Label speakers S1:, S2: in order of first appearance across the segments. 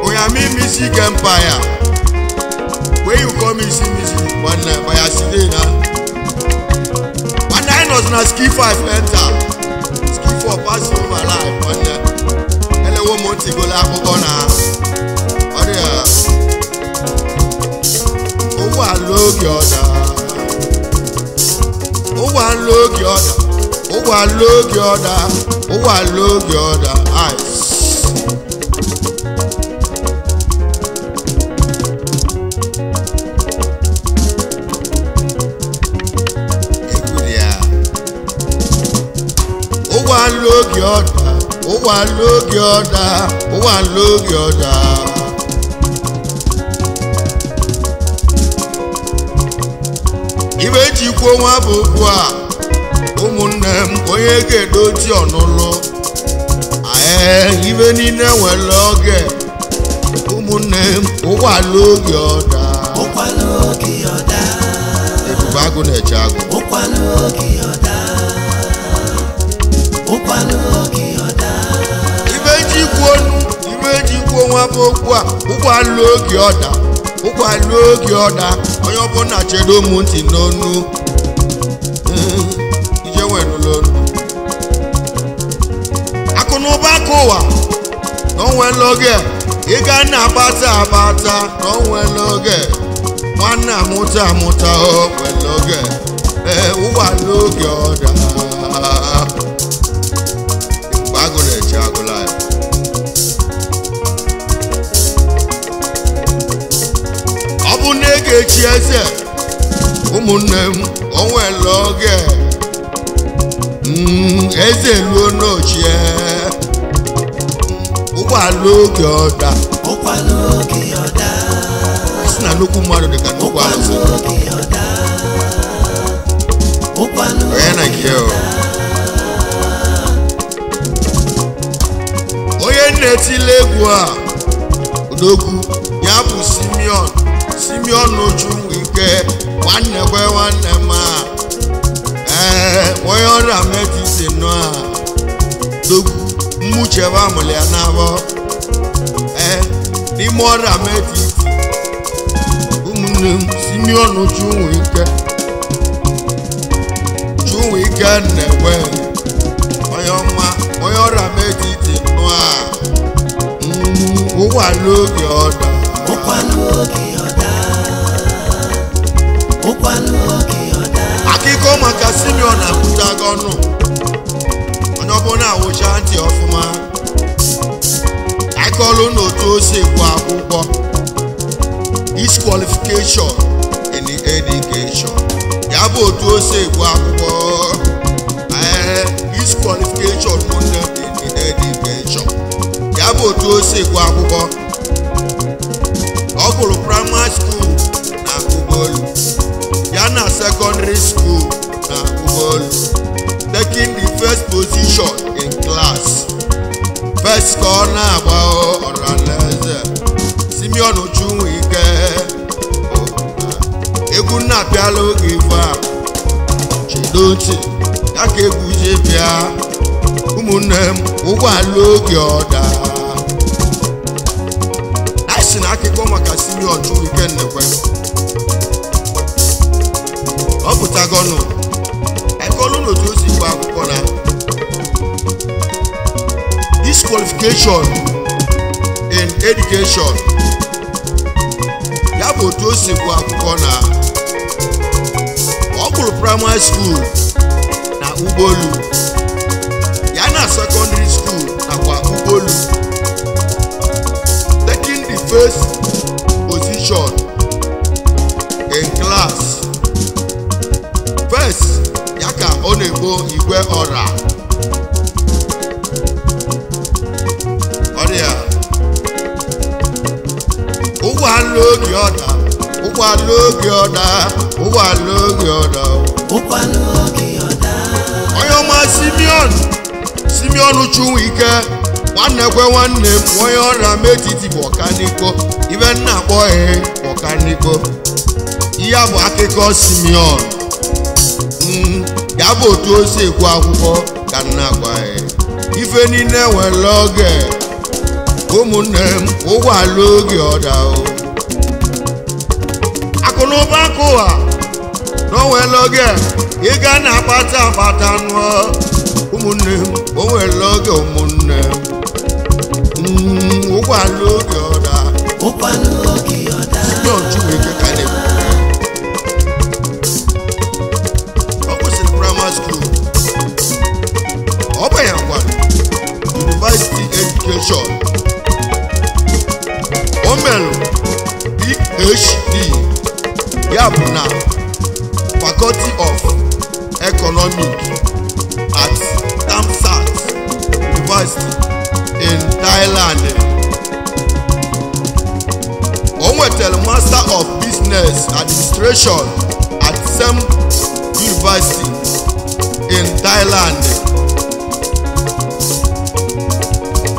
S1: Oyami Music Empire. Where you come and see music one by a city now. One night was na ski 5 enter. Ski 4 pass over life one day. Hello Monty go la kokona. Odia. Oh wa look yoda. Oh wa look yoda. Oh wa look yoda. Oh wa look yoda. Ice. Look yoda, oh wa look yoda, oh wa look yoda. Ibe jikwo nwa bokwa, umunne m onye ga-edozi ọnụlụ. Ibe niile nwere oge, umunne m oh wa look yoda.
S2: Oh wa look yoda.
S1: Ebube agụ na-eche agụ.
S2: Oh wa look yoda.
S1: Ibe jikwo nwa bokwa, ụgwa look yoda, ụgwa look yoda. Onye ọbụla chedo m ntị n'onu. Ije wenụlụ onu. Akụ na ụba kụwa n'onwere oge ịga na-agbata agbata n'onwere oge nwanne amụta amụta o nwere oge ụgwa look yoda. Agụ na-eche agụla ya. Ọ bụ na ị ga-echi eze ụmụnne m o nwere oge eze luo n'ochie ụgbọala oge ọda. Si na nnukwu mmadụ dị ka nnukwu alụsị onye na nke onye na-etile egwu a odogwu ya bụ Simeon Ojunwike nwanne kwe nwanne ma onye ọrịa metisi nọ a dogwu mmuchebe amụlị ya n'abọ n'ime ọrịa metisi ụmụnne m Simeon Ojunwike nnekwe onye ọma onye ọrịa metisi nọ a ụwa n'oge ọda. Akụkọ maka Simeon apụtago ọnụ onye ọbụla awụcha ntị ọfụma. Akọlụ n'otu ose bụ akwụkwọ disqualification in education. Ya bụ otu ose bụ akwụkwọ disqualification in education. Ya bụ otu ose bụ akwụkwọ. Ọ gụrụ primary school na Ugolu ya na secondary school na Ugolu, taking the first position in class. First ka ọ na-agba Ọraneze Simeon Ojunwike egwu na-apịala oge ife a chedo ntị ya ka egwu ji bịa ụmụnne m ụgbọala oge ọda. Si na akụkọ maka Simeon Ojunwike nnekwe ọ pụtagọnụ ekọlụ n'otu osi bụ akwụkwọ na disqualification in education. Ya bụ otu osi bụ akwụkwọ na ọ gụrụ primary school na Ugolu ya na secondary school nakwa Ugolu, first position in class. First ya ka ọ na-egbo igwe ọra ọrịa ụgbọala oge ọda ụgbọala oge ọda ụgbọala oge ọda onye ọma Simeon Ojunwike nwanne kwe nwanne m onye ọrịa metiti bụ ọkanikpo ibe nna akpọghị ọkanikpo. Ihe bụ akụkọ Simeon ya bụ otu o si ekwu akwụkwọ ka nna gwa ya ife niile nwere oge ụmụnne m ụgbọala oge ọda akụnụba akụwa na onwere oge ịga na-akpata nụọ ụmụnne m onwere oge ụmụnne m ụgbọala oge ọda Chineke ka na-ekwu ọ kwụsịrị primary school ọ banyekwa university education o mere PhD ya bụ na Faculty of Economics at Tamsat University in Thailand. O nwetara Master of Business Administration at Sem University in Thailand.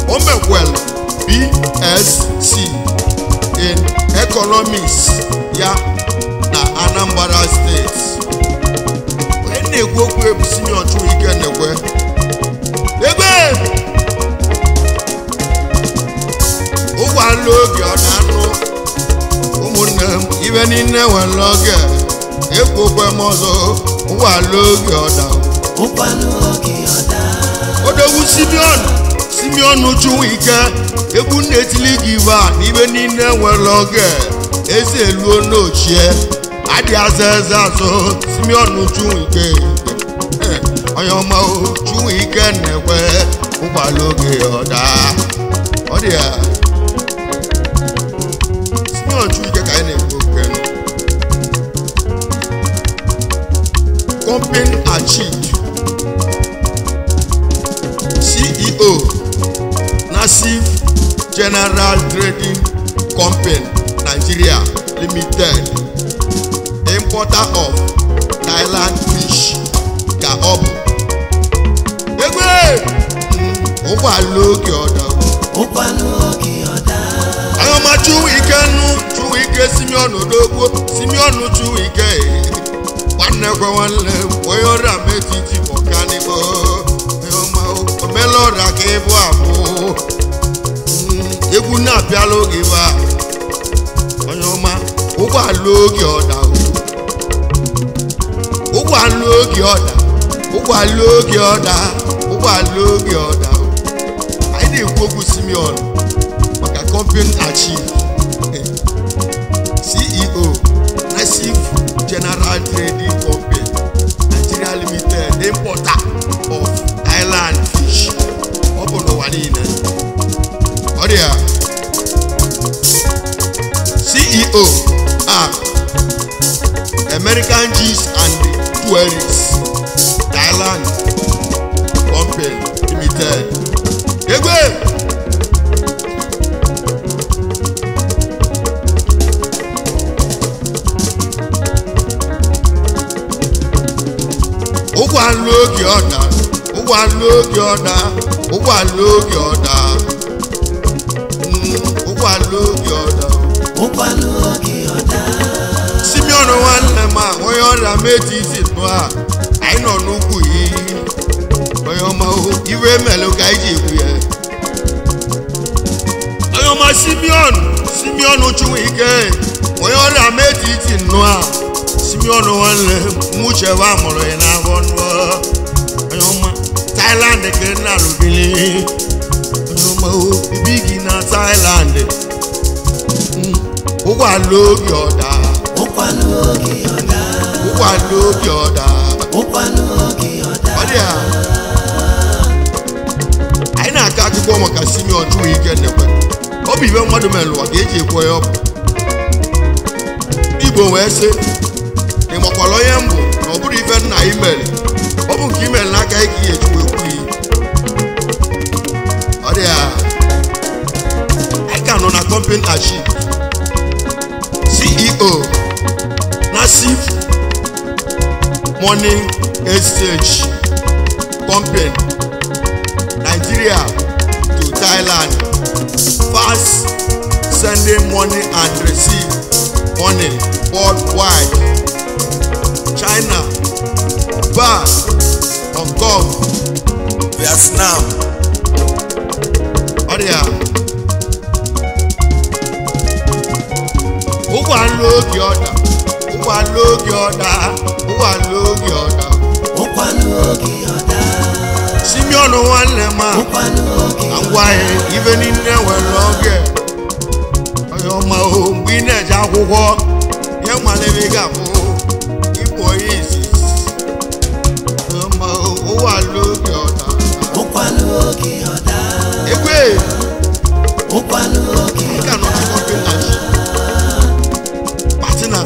S1: O mekwara BSc in Economics ya na Anambra State. Onye na-ekwu okwu ebu Simeon Chukwuike Nnekwe ebe ụgbọala oge ọ na-anụ ụmụnne m ibe niile nwere oge ekwu okwe m ọzọ ụgbọala oge ọda odogwu Simeon Chukwuike egwu na-etili gị ibe a n'ibe niile nwere oge eze eluo n'ochie adị aza eze azụ Simeon Chukwuike onye ọma Chukwuike Nnekwe ụgbọala oge ọda ọ dị ya Simeon Chukwuike ka anyị na-ekwu oke Company achieved CEO Nassif General Trading Company Nigeria Limited, importer of Thailand fish ka ọ bụ egwe ụgbọala oge ọda ayọma Chukwuike Simeon Odogwu Simeon Chukwuike nwanne gwa nwanne onye ọrịa metiti ọkanigbo ayọma omela ọrịa ka ịbụ abụ egwu na-abịala oge ba onye ọma ụgbọala oge ọda anyị na-ekwu okwu Simeon maka company achieve CEO Nassif General Trading Company Nigeria Limited, importer of Thailand fish ọ bụ n'ụwa niile ọ dị ya CEO American G's and Tourists Thailand Company Limited egwe ụgbọala oge ọda Simeon nwanne m onye ọrịa metiti a anyị nọ n'ugwu iyi onye ọma iwe emelụ ka anyị ji ekwu ya onye ọma Simeon Chukwuike onye ọrịa metiti a Simeon nwanne mụchebe amụrụ ya n'afọ onye ọma Thailand ka nna alụbili onye ọma ibi gị na Thailand ụgbọala oge ọda anyị na-aka akụkọ maka Simeon Chukwuike Nnekwe ọ bụ ibe mmadụ mere ụwa ka eji ekwe ya ọ bụ Igbo wee sị ị makwara onye mbụ na ọ bụrụ ife nna imere ọ bụ nke imere n'aka ike ihe ejikwa ekwu iyi ọ dị ya anyị ka nọ na company achieve CEO Nassif Money Exchange Company Nigeria to Thailand, fast sending money and receive money worldwide. China Dubai, Hong Kong,
S3: Vietnam,
S1: ọdịya ụgbọala oge ọda ụgbọala oge ọda ụgbọala oge ọda Simeon nwanne ma angwaghị ibe niile nwere oge onye ọma o mgbe ị na-eje akwụkwọ ihe malebe ga-abụ ịbụ onye izizi ọma ụgbọala oge ọda egwe partner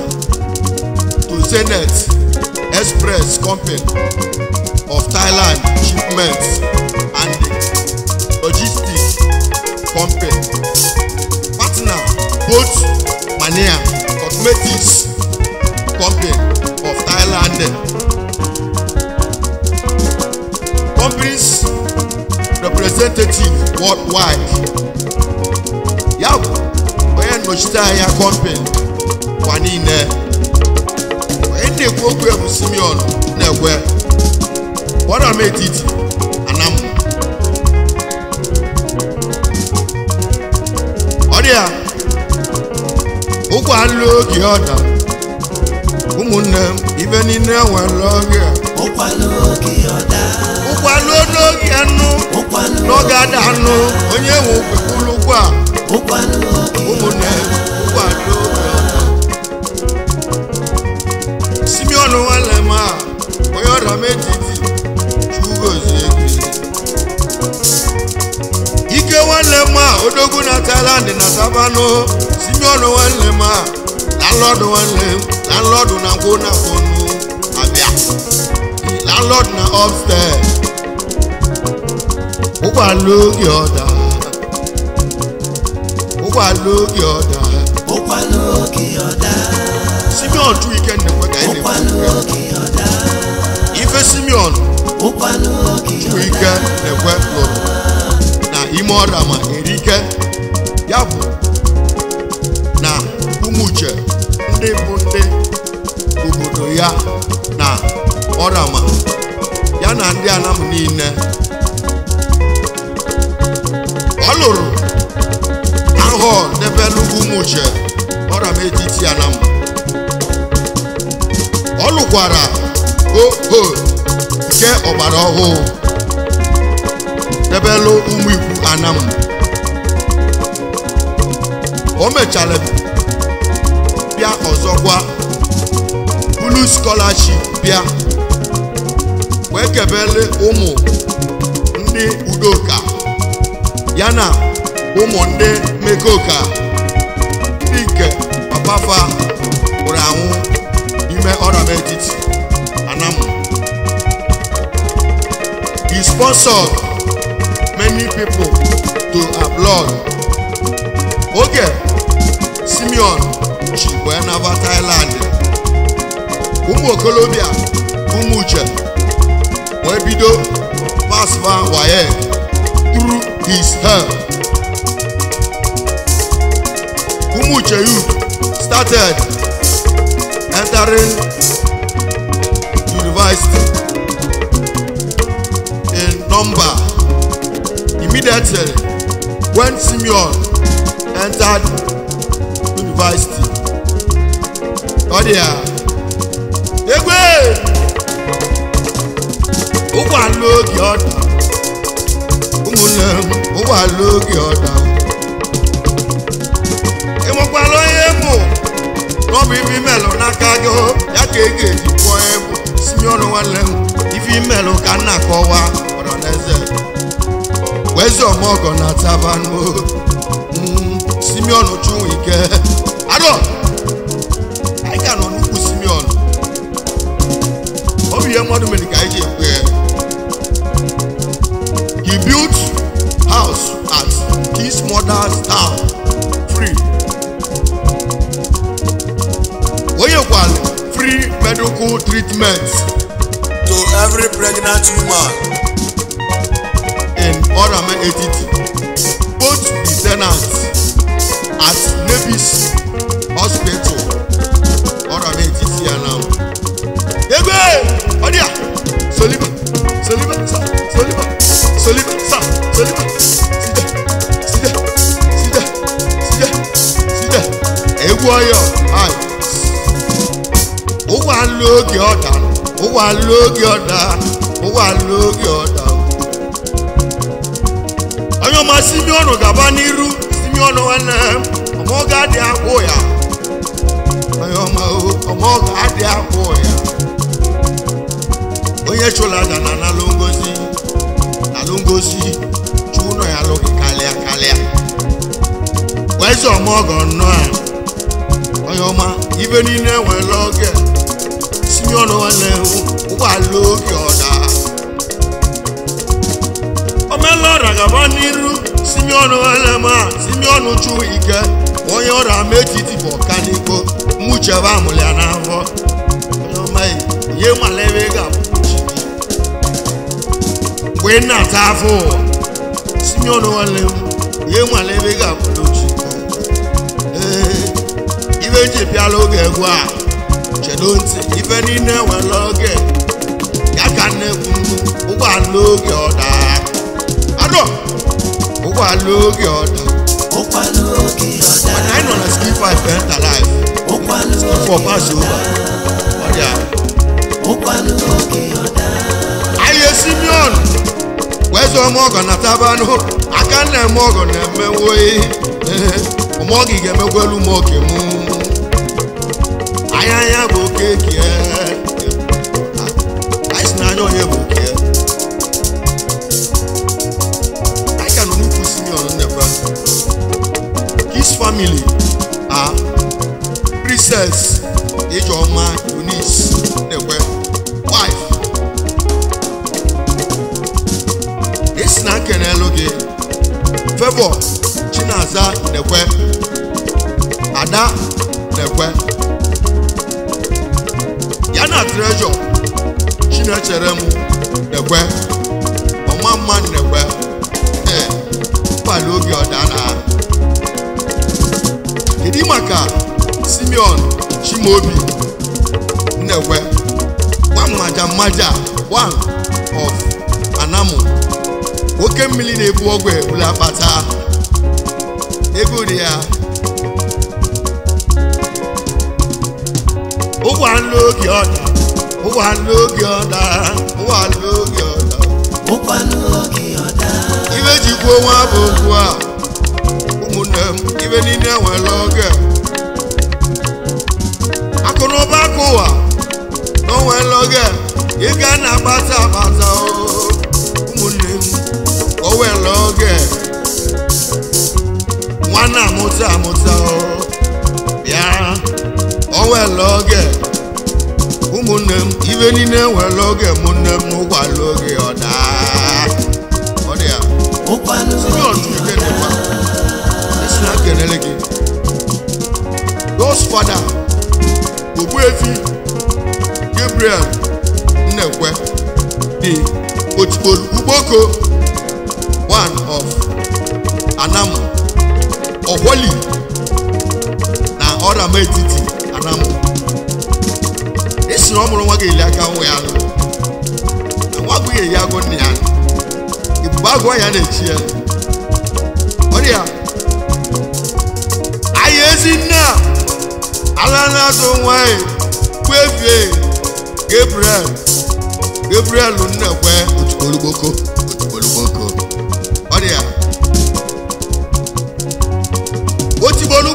S1: to Zenith Express Company of Thailand Shipments and Logistics Company. Partner both Mania Cosmetics Company of Thailand. Companies representative worldwide. Yab, onye nnochite anya company kwa niile. Onye na-ekwu okwu bụ Simeon na-ekwe. What am I etiti anam? Ọdịya ụgbọala oge ọda ụmụnne m ibe niile nwere oge ụgbọala n'oge anụ n'oge ada anụ onye nwe ụkwụ a ụmụnne ụgbọala oge ọda Simeon nwanne m a onye ọda m etiti ike nwanne m a odogwu na Thailand na Savannah Simeon nwanne m a landlord nwanne m landlord na nkwụ na fonu abịa landlord na upstairs ụgbọala oge ọda Simeon tụ ike nnekwe ka anyị na-ekwu ife Simeon tụ ike na-ekwe lụrụ na ime ọda ma erike ya bụ na ụmụuche ndị bụ ndị obodo ya na ọrama ya na ndị anam niile ọ lụrụ ahụ debelu ụmụuche ọrama etiti anam ọ lụkwara oho nke ọgbara ọhụụ debelu ụmụ ikwu anam o mechara bịa ọzọkwa bulu scholarship bịa wee kebele ụmụ ndị udoka ya na ụmụ ndị mekoka ndị nke papafa nwụrụ anwụ n'ime ọrama etiti anam. He sponsored many people to applaud. Oge Simeon chikwe naba Thailand. Ụmụ okolobịa ụmụ uche wee bido pasva waye through his help. Ụmụ uche youth started entering university in number immediately when Simeon entered university. Ọdịya egwe ụgbọala oge ọda ụmụnne m ụgbọala oge ọda ịmụkwala onye bụ n'ọbụ ife imelụ n'aka gị ya ka ị ga-eji kwụọ ebu Simeon nwanne m ife imelụ ka nna akọwa ọrọneze wezi ọmọgọ na Savannah Simeon Chunwike adọ anyị ka nọ n'ukwu Simeon ọ bụ ihe mmadụ mere ka anyị ji ekwe. He built house at his mother's town free. Onye kwalụ free medical treatment
S3: to every pregnant woman
S1: in Orama Etiti. Both the tenants at Nevis Hospital Orama Etiti are now. Ebe! Odia! Egwoyo ai o wa logi oda Onyo ma Simeon gaba niru Simeon wana omo ga di akwo ya Onyo ma omo ga di akwo ya Onye chola ga na longozi chuno ya logi kalia Wezo omo go no Onyo ma ibe ni ne we loge Simeon wana wa logi oda Omelora gaba niru Simeon walema Simeon chu ike onye ora metiti bokaniko muche ba mulia na afọ onye mai ye malebe ga we na tafo Simeon walema ye malebe ga puchi ibe je pialo ge gwa chedonti ibe ni ne we loge ya kan ne ku ugba loge oda Opa logi oda. And I know the ski 5 pent alive. For Passover. Aye Simeon. Where's your morgan at Tabano? I can't let morgan and me way. Mogi get me well moki moon. I am okay here. I snag on your book here. His family are Princess Ejoma Eunice Nekwe wife. It's not Keneloge Favor Chinaza Nekwe Ada Nekwe Yana Treasure Chinacheremu Nekwe Omama Nekwe Palogi Odana Kidimaka Simeon Chimobi Nekwe one Maja one of Anamu Oke mmili na-ebu ogwe ula kpata ego dị ya ụwa n'oge ọda ibe jikwa nwa bụ okwu a ụmụnne m ibe niile nwere oge akụnụba akụwa na onwere oge ịga na-agbata ụmụnne m onwere oge nwana amụta ya onwere oge ụmụnne m ibe niile nwere oge ụmụnne m n'ụgbala oge ọda ọ dị ya God's father Ogbuefi Gabriel Nnekwe the Otibolu Ugboko one of Anamu Oholi na Orama Etiti Anamu esi ọmụrụ nwa ga-eli aka nwa ya na nwa bụ ya go nne ya ibu agwa ya na-echi ya ọ dị ya Ayezinna Alanato nwanyị Ogbuefi Gabriel Nnekwe Otibolu ọ dị ya Otibolu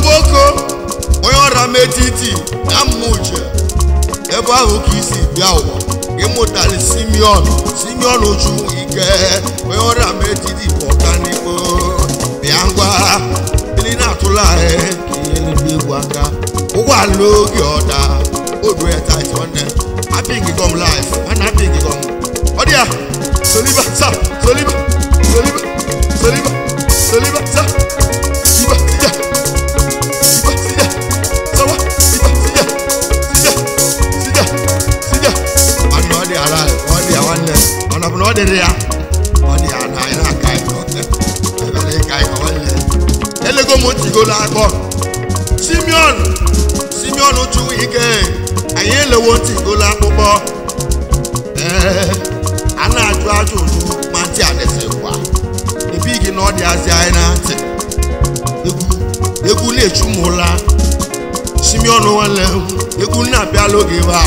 S1: onye Orama Etiti na Mmuche ebe ahụ ka isi bịa ụwa ịmụtali Simeon Oju ike onye Orama Etiti bụ ọkanikpo bịa ngwa ndị na-atụla ihe egwu aka ụgbọala oge ọda odu ya tait nwanne apịghị gọm life nwanne apịghị gọm ọ dị ya soliba sa soliba sa iba sija sawa iba sija nwanne ọ dị ala ọ dị ya nwanne ọ na bụ na ọ dịrị ya ọ dị ya na anyị na-aka ebe ka anyị nwanne elego m otigola akpọ Simeon Oju ike anyị elewo ntigola akpụkpọ a na-ajụ ajụjụ ma ntị adịsịkwa ebe gị na ọ dị azị anyị na ntị egwu na-echu m ụla Simeon nwanne egwu na-abịala oge ebe a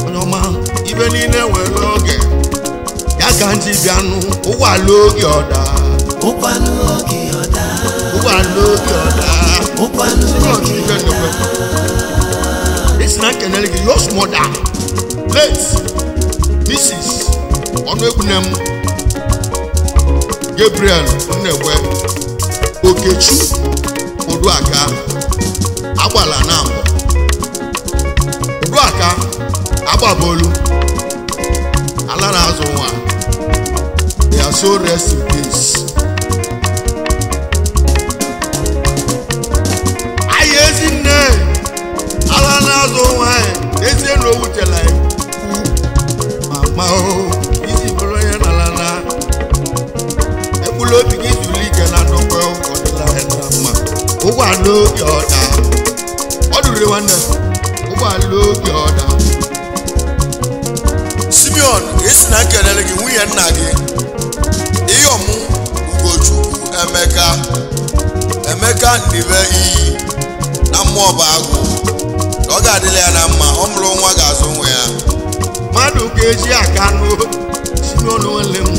S1: onye ọma ibe niile nwere oge ya ka ntị bịanụ ụgbọala oge ọda
S2: ụkwalụ oge ọda
S1: ụgbọala oge ọda isi na nkenere gị your mother late Mrs. Ọnụegwunem Gabriel Nnegwe Okechu Oduaka agbala na mbọ Oduaka agbabolu ala na-azụ nwa they are so rest in peace. Anyị ezinne ala na-azụ nwa ezie na owutela mama o isi bụrụ onye n'ala na ekpulu obi gị zuru ike na ndokwe ọdịla na mma ụgbọala oge ọda ọ dụrụ nwanne ụgbọala oge ọda
S3: Simeon esi na nkelele gị nwunye nna gị Iyọmụ Ugochukwu Emeka Ndibe iyi na mmụọ bụ agụ ọ ga-adịla ya na mma ọ mụrụ nwa ga-azụ nwa ya
S1: mmadụ ka eji aka nụ Simeon nwanne m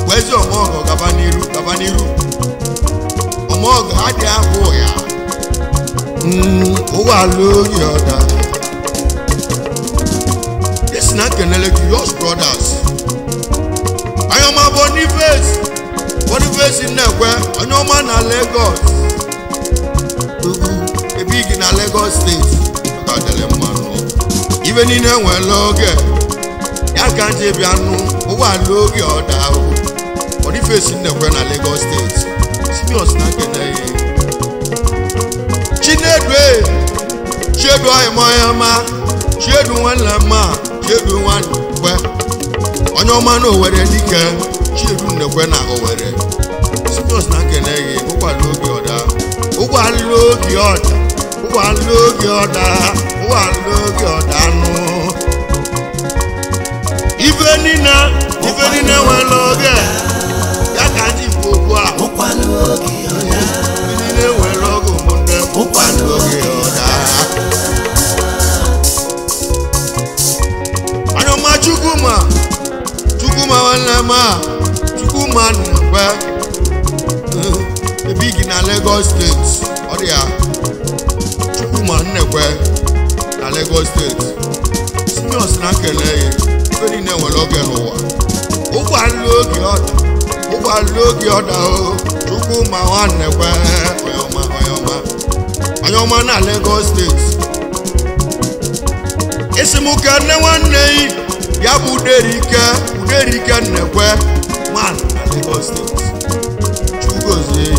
S1: wezi ọmọgọ gaba n'iru ọmọgọ adị ahụ ya ụgbọala oge ọda esi na nkenele gị Yos Brothers onye ọma Boniface Nnekwe onye ọma na Lagos ebe igi na Lagos steeti ọ ga-adịrị mmanụ ibe niile nwere oge ya ka nje bịanụ ụgbọala oge ọda ahụ Boniface Nnekwe na Lagos steeti Simeon na nkenele Chiedu ayịmọyama Chiedu nwanne mma Chiedu nwanne onye ọma na Owerri dike Chiedu Nnekwe na Owerri Simeon na nkenele ụgbọala oge ọda anụ ife niile nwere oge ya ka ndị Igbo okwu a
S2: ụkwalụ oge ọda
S1: niile nwere oge ụmụnne ụgbọala oge ọda onye ọma Chukwuma nwanne m Chukwuma Nnekwe ebe igi na Lagos steeti ọ dị ya Chukwuma Nnekwe na Lagos steeti Simeon na nkele ya ebe niile nwere oge n'ụwa ụgbọala oge ọda o Chukwuma Nnekwe onye ọma na Lagos steeti esimuke nne nwanne ya bụ Uderike Nnekwe man na Lagos steeti Chugozie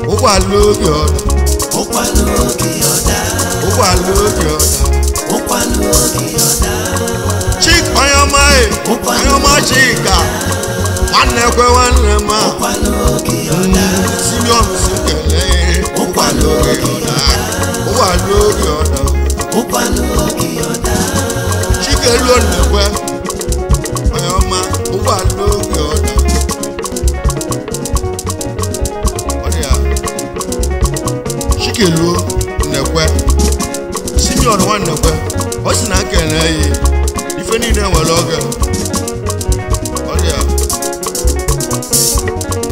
S1: ụgbọala oge ọda Chik onye ọma Chika Nnekwe nwanne m Simeon si kele ụgbọala oge ọda Chikeluo Nnekwe onye ọma ụgbọala oge ọda Chikeluo Nnekwe Simeon Nnekwe ọ sị na nkele ya ife niile nwere oge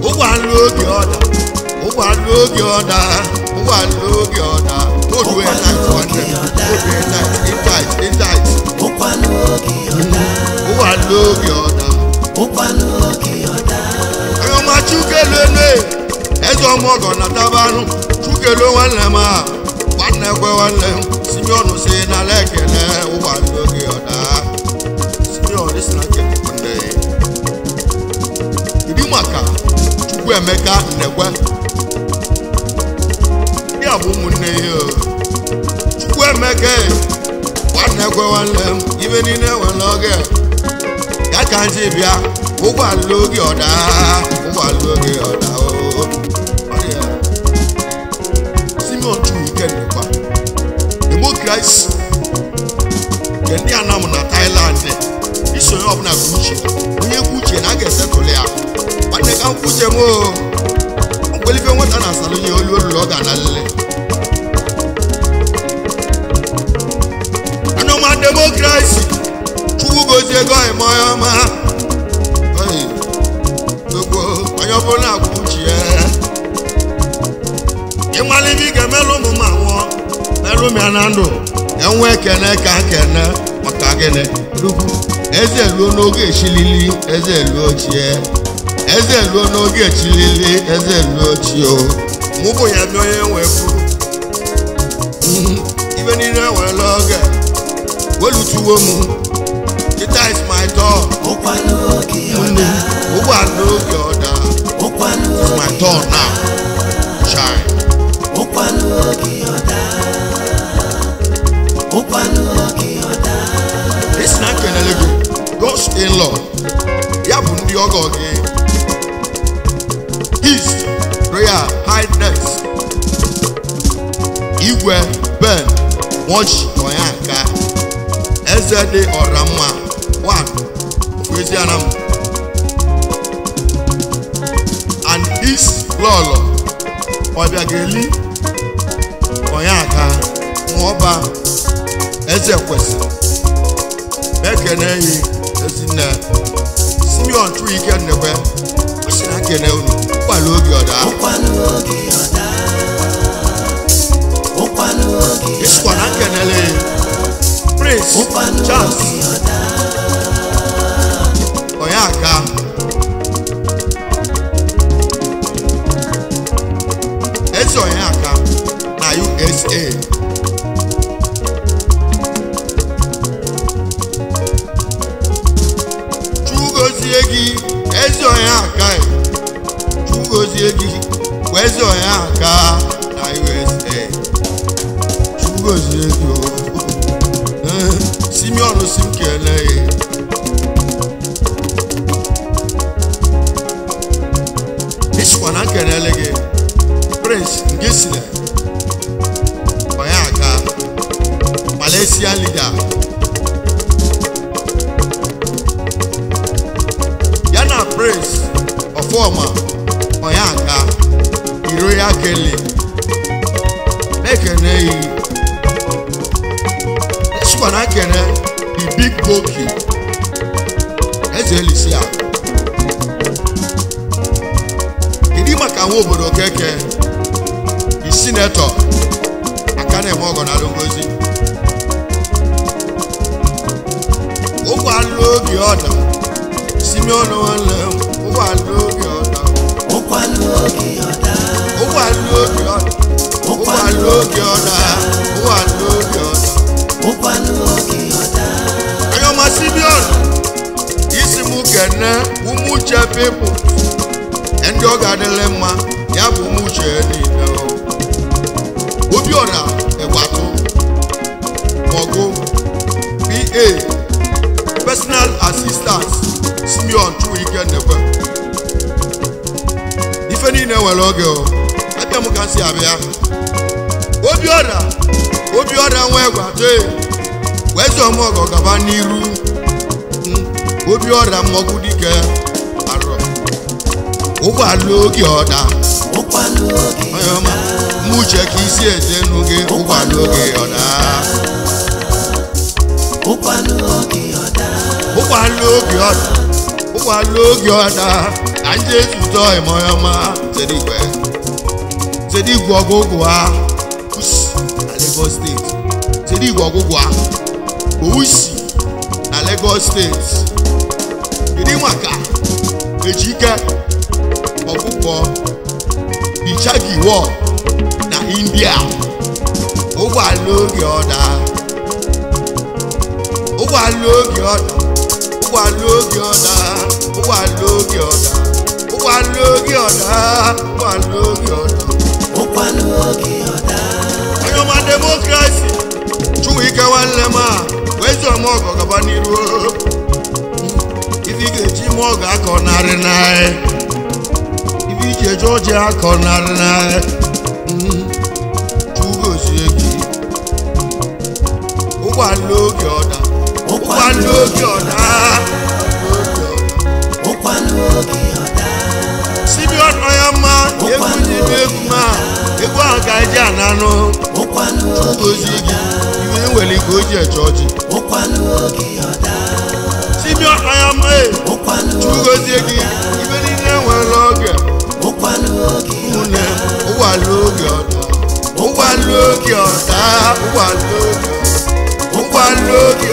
S1: ụgbọala oge ọda odue tight nwanne ụgbọala oge ọda onye ọma Chukeluo eze ọmọgọ na tabanụ Chukeluo nwanne m Nnekwe nwanne m Simeon si n'ala ekele ụgbọala oge ọda Simeon si na nne ịdị maka Chukwuemeka Nnekwe ya bụ ụmụnne ya Chukwuemeka Nnekwe nwanne m ibe niile nwere oge ya ka nji bịa ụgbọala oge ọda Simeon Chukwuike Nnekwe Democracy nke ndị Anam na Thailand uche onye kwu uche na a ga-esetụlụ ya nwanne ka nkwu uche m mkwelife nwata na-asalụ nye olu olulu ọ ga-analịlị anọma demokrasi chukwu gozie ego anyị ma onye ọma ogbo onye ọbụla na-akwụ uche ya ịmala ibe ị ga-emelụ ụmụ m anwụọ merụ m ya na ndụ enwe ekene ka nkene maka gịnị rukwu eze luo n'oge echilili eze luo ochie eze luo n'oge echilili eze luo ochie mụ bụ ya bịa onye nwe kwuru ibe niile nwere oge welutuwo m Kita is my door ụgbọala oge ọda it's my door now shine isi na nkenele gị God's in-law ya bụ ndị ọgọ gị His Royal Highness Igwe Ben Moji Onyanka eze dị ọra mma Ofuezianam and his lọlọ Ọbịageli Onyanka Nwaọba eze kwesị ekene ezinne Simeon Chuike Nnekwe asịna ekene unu ụkwala oge ọda isikwa na nkenele Prince Charles Onyanka eze Onyanka na USA Chugozie gị eze Onyanka Chugozie gị eze Onyanka na USA Chugozie gị Simeon Simkele Ishwa na nkenele gị Prince Ngisile Onyanka Malaysia leader Yana Prince Ofoma Onyanka Iroya Kelly Ekene Ishwa na nkene the big goki eze Elisia ịdị maka nwa obodo keke the senator aka na-eme ọgọ na Ngozi ụgbọala oge ọda Simeon nwanne ụgbọala oge ọda ụgbọala oge ọda ụgbọala oge ọda Ayọ̀má Simeon isi mụ kene ụmụuche people ndị ọ ga-adịle mma ya bụ ụmụuche niile Obiora Egwatu Mogo PA personal assistant Simeon Chuike Nnekwe ife niile nwere oge abịa m ka si abịa Obiora nwa Egwatu weze ọmọgọ gaba n'iru Obiora mmọgwụ dike arọ ụgbọala oge ọda Ayọ̀má mụche ka isi eze nụ gị ụgbọala oge ọda ụgbọala oge ọda na ndị ezutọ Ayọ̀má Zedigwe ọgụgụ ha na Lagos steeti Zedigwe ọgụgụ ha Owusi na Lagos steeti ịdị maka Ejike ọkpụkpọ Ichagi War na India ụgbọala oge ọda Ayọ̀má demokrasi Chukwuike nwanne m wezi ọmọgọ gaba n'iru ibi ga-eji m ọgọ akọ narị narị ibi iji eje ọjị akọ narị narị Chugozie gị ụgbọala oge ọda gozie gị iwe nwere ike o ji eche ọjị Simeon Ayama gozie gị ibe niile nwere oge ụmụnne ụgbọala oge ọda ụgbọala oge ọda ụgbọala oge